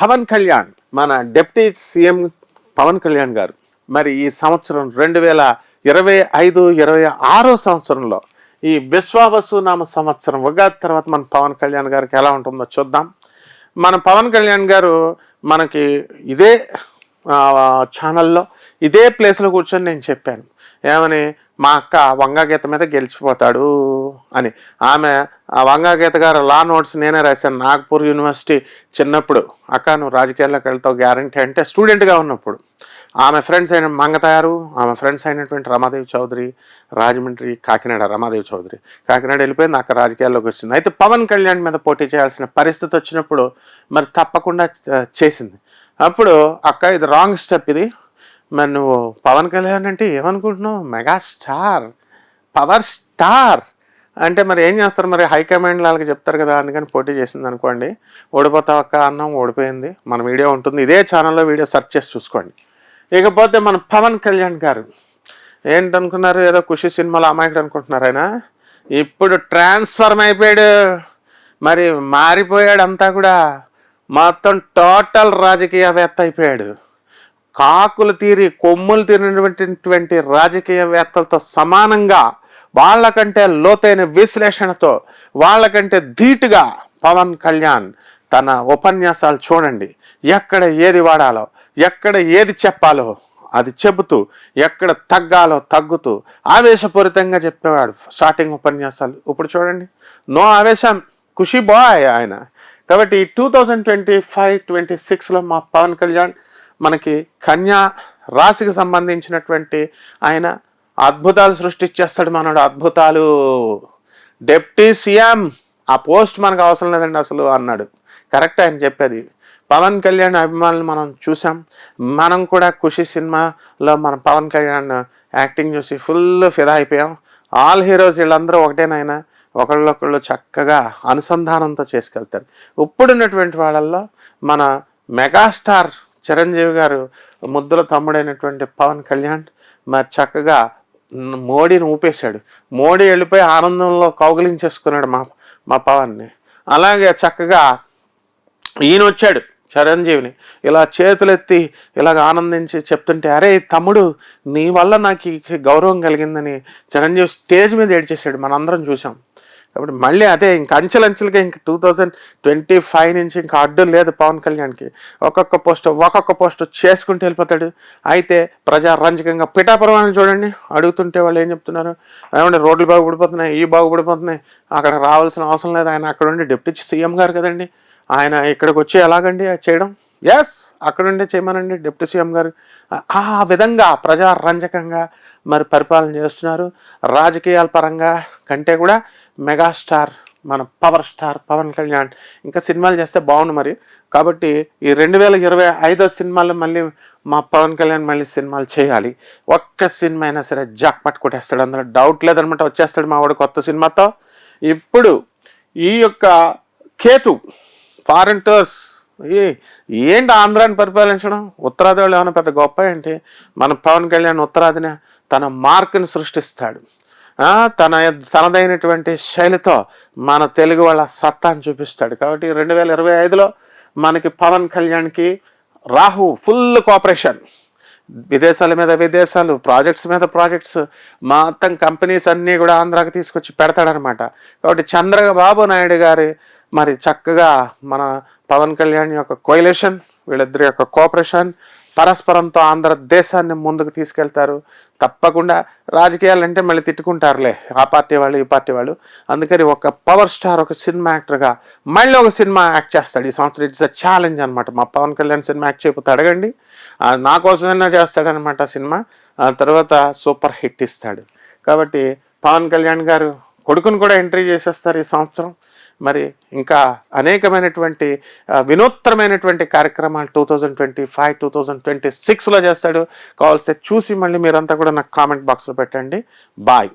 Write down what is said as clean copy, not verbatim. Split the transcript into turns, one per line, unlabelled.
పవన్ కళ్యాణ్, మన deputy CM Pawan Kalyan గారు మరి ఈ సంవత్సరం 2025-26 సంవత్సరంలో ఈ విశ్వావసు నామ సంవత్సరం ఉగాది తర్వాత మన పవన్ కళ్యాణ్ గారికి ఎలా ఉంటుందో చూద్దాం. మన పవన్ కళ్యాణ్ గారు మనకి ఇదే ఛానల్లో ఇదే ప్లేస్లో కూర్చొని నేను చెప్పాను ఏమని, మా అక్క వంగాగీత మీద గెలిచిపోతాడు అని. ఆమె వంగాగీత గారు లా నోట్స్ నేనే రాశాను నాగ్పూర్ యూనివర్సిటీ చిన్నప్పుడు. అక్క నువ్వు రాజకీయాల్లోకి వెళ్తావు గ్యారంటీ అంటే స్టూడెంట్గా ఉన్నప్పుడు. ఆమె ఫ్రెండ్స్ అయిన మంగతాయారు, ఆమె ఫ్రెండ్స్ అయినటువంటి రమాదేవి చౌదరి, రాజమండ్రి, కాకినాడ రమాదేవి చౌదరి కాకినాడ వెళ్ళిపోయింది, అక్కడ రాజకీయాల్లోకి వచ్చింది. అయితే పవన్ కళ్యాణ్ మీద పోటీ చేయాల్సిన పరిస్థితి వచ్చినప్పుడు మరి తప్పకుండా చేసింది. అప్పుడు అక్క ఇది రాంగ్ స్టెప్, ఇది మరి నువ్వు పవన్ కళ్యాణ్ అంటే ఏమనుకుంటున్నావు, మెగాస్టార్, పవర్ స్టార్ అంటే మరి ఏం చేస్తారు, మరి హైకమాండ్ వాళ్ళకి చెప్తారు కదా, అందుకని పోటీ చేసింది అనుకోండి. ఓడిపోతావు అక్క అన్నాం, ఓడిపోయింది. మన వీడియో ఉంటుంది, ఇదే ఛానల్లో వీడియో సెర్చ్ చేసి చూసుకోండి. ఇకపోతే మన పవన్ కళ్యాణ్ గారు ఏంటనుకున్నారు, ఏదో ఖుషి సినిమాలో అమాయకుడు అనుకుంటున్నారు. ఆయన ఇప్పుడు ట్రాన్స్ఫర్మ్ అయిపోయాడు, మరి మారిపోయాడు, అంతా కూడా మొత్తం టోటల్ రాజకీయవేత్త అయిపోయాడు. కాకులు తీరి కొమ్ములు తీరినటువంటి రాజకీయవేత్తలతో సమానంగా వాళ్ళకంటే లోతైన విశ్లేషణతో వాళ్ళకంటే ధీటుగా పవన్ కళ్యాణ్ తన ఉపన్యాసాలు చూడండి. ఎక్కడ ఏది వాడాలో, ఎక్కడ ఏది చెప్పాలో అది చెబుతూ, ఎక్కడ తగ్గాలో తగ్గుతూ ఆవేశపూరితంగా చెప్పేవాడు స్టార్టింగ్ ఉపన్యాసాలు. ఇప్పుడు చూడండి, నో ఆవేశం, ఖుషి బాయ్ ఆయన. కాబట్టి 2025-26లో మా పవన్ కళ్యాణ్ మనకి కన్యా రాశికి సంబంధించినటువంటి ఆయన అద్భుతాలు సృష్టించేస్తాడు. మనోడు అద్భుతాలు, డిప్యూటీ సీఎం ఆ పోస్ట్ మనకు అవసరం లేదండి అసలు అన్నాడు. కరెక్ట్ ఆయన చెప్పేది. పవన్ కళ్యాణ్ అభిమానులు మనం చూసాం. మనం కూడా ఖుషి సినిమాలో మన పవన్ కళ్యాణ్ యాక్టింగ్ చూసి ఫుల్ ఫిదా అయిపోయాం. ఆల్ హీరోస్ వీళ్ళందరూ ఒకటేనైనా, ఒకళ్ళొకళ్ళు చక్కగా అనుసంధానంతో చేసుకెళ్తారు. ఇప్పుడున్నటువంటి వాళ్ళల్లో మన మెగాస్టార్ చిరంజీవి గారు ముద్దుల తమ్ముడైనటువంటి పవన్ కళ్యాణ్ మరి చక్కగా మోడీని ఊపేశాడు. మోడీ వెళ్ళిపోయి ఆనందంలో కౌగిలించేసుకున్నాడు మా పవన్ని. అలాగే చక్కగా ఈయన వచ్చాడు చిరంజీవిని ఇలా చేతులెత్తి ఇలాగ ఆనందించి చెప్తుంటే, అరే తమ్ముడు నీ వల్ల నాకు ఈ గౌరవం కలిగిందని చిరంజీవి స్టేజ్ మీద ఏడ్చేసాడు, మనందరం చూసాం. కాబట్టి మళ్ళీ అదే ఇంక అంచెలంచెలుగా ఇంక 2025 నుంచి ఇంకా అడ్డు లేదు పవన్ కళ్యాణ్కి. ఒక్కొక్క పోస్ట్ చేసుకుంటూ వెళ్ళిపోతాడు. అయితే ప్రజారంజకంగా పిఠాపురం చూడండి, అడుగుతుంటే వాళ్ళు ఏం చెప్తున్నారు, ఏమంటే రోడ్లు బాగుపడిపోతున్నాయి, ఈ బాగుపడిపోతున్నాయి, అక్కడ రావాల్సిన అవసరం లేదు, ఆయన అక్కడ ఉండి డిప్యూటీ సీఎం గారు కదండి, ఆయన ఇక్కడికి వచ్చి ఎలాగండి చేయడం, ఎస్ అక్కడుండే చేయమనండి డిప్యూటీ సీఎం గారు. ఆ విధంగా ప్రజారంజకంగా మరి పరిపాలన చేస్తున్నారు. రాజకీయాల పరంగా కంటే కూడా మెగాస్టార్ మన పవర్ స్టార్ పవన్ కళ్యాణ్ ఇంకా సినిమాలు చేస్తే బాగుండు మరి. కాబట్టి ఈ 2025 సినిమాల్లో మళ్ళీ మా పవన్ కళ్యాణ్ మళ్ళీ సినిమాలు చేయాలి. ఒక్క సినిమా అయినా సరే జాక్ పట్టుకొట్టేస్తాడు, అందులో డౌట్ లేదనమాట. వచ్చేస్తాడు మా వాడు కొత్త సినిమాతో. ఇప్పుడు ఈ యొక్క కేతు ఫారెన్ టూర్స్ ఏంటి ఆంధ్రాని పరిపాలించడం, ఉత్తరాది వాళ్ళు ఏమైనా పెద్ద గొప్ప ఏంటి? మన పవన్ కళ్యాణ్ ఉత్తరాదిన తన మార్కుని సృష్టిస్తాడు. తనదైనటువంటి శైలితో మన తెలుగు వాళ్ళ సత్తాను చూపిస్తాడు. కాబట్టి 2025లో మనకి పవన్ కళ్యాణ్కి రాహు ఫుల్ కోఆపరేషన్, విదేశాల మీద విదేశాలు, ప్రాజెక్ట్స్ మీద ప్రాజెక్ట్స్, మొత్తం కంపెనీస్ అన్నీ కూడా ఆంధ్రాకి తీసుకొచ్చి పెడతాడనమాట. కాబట్టి చంద్రబాబు నాయుడు గారి మరి చక్కగా మన పవన్ కళ్యాణ్ యొక్క కోయిలేషన్, వీళ్ళిద్దరి యొక్క కోఆపరేషన్ పరస్పరంతో ఆంధ్ర దేశాన్ని ముందుకు తీసుకెళ్తారు. తప్పకుండా రాజకీయాలు అంటే మళ్ళీ తిట్టుకుంటారులే ఆ పార్టీ వాళ్ళు ఈ పార్టీ వాళ్ళు. అందుకని ఒక పవర్ స్టార్ ఒక సినిమా యాక్టర్గా మళ్ళీ ఒక సినిమా యాక్ట్ చేస్తాడు ఈ సంవత్సరం. ఇట్స్ అ ఛాలెంజ్ అనమాట. మా పవన్ కళ్యాణ్ సినిమా యాక్ట్ చేయకపోతే అడగండి, నా కోసమైనా చేస్తాడనమాట సినిమా. ఆ తర్వాత సూపర్ హిట్ ఇస్తాడు. కాబట్టి పవన్ కళ్యాణ్ గారు కొడుకును కూడా ఎంట్రీ చేసేస్తారు ఈ సంవత్సరం. మరి ఇంకా అనేకమైనటువంటి వినూత్నమైనటువంటి కార్యక్రమాలు 2025-2026లో చేస్తాడు. కావాల్సి చూసి మళ్ళీ మీరంతా కూడా నాకు కామెంట్ బాక్స్లో పెట్టండి. బాయ్.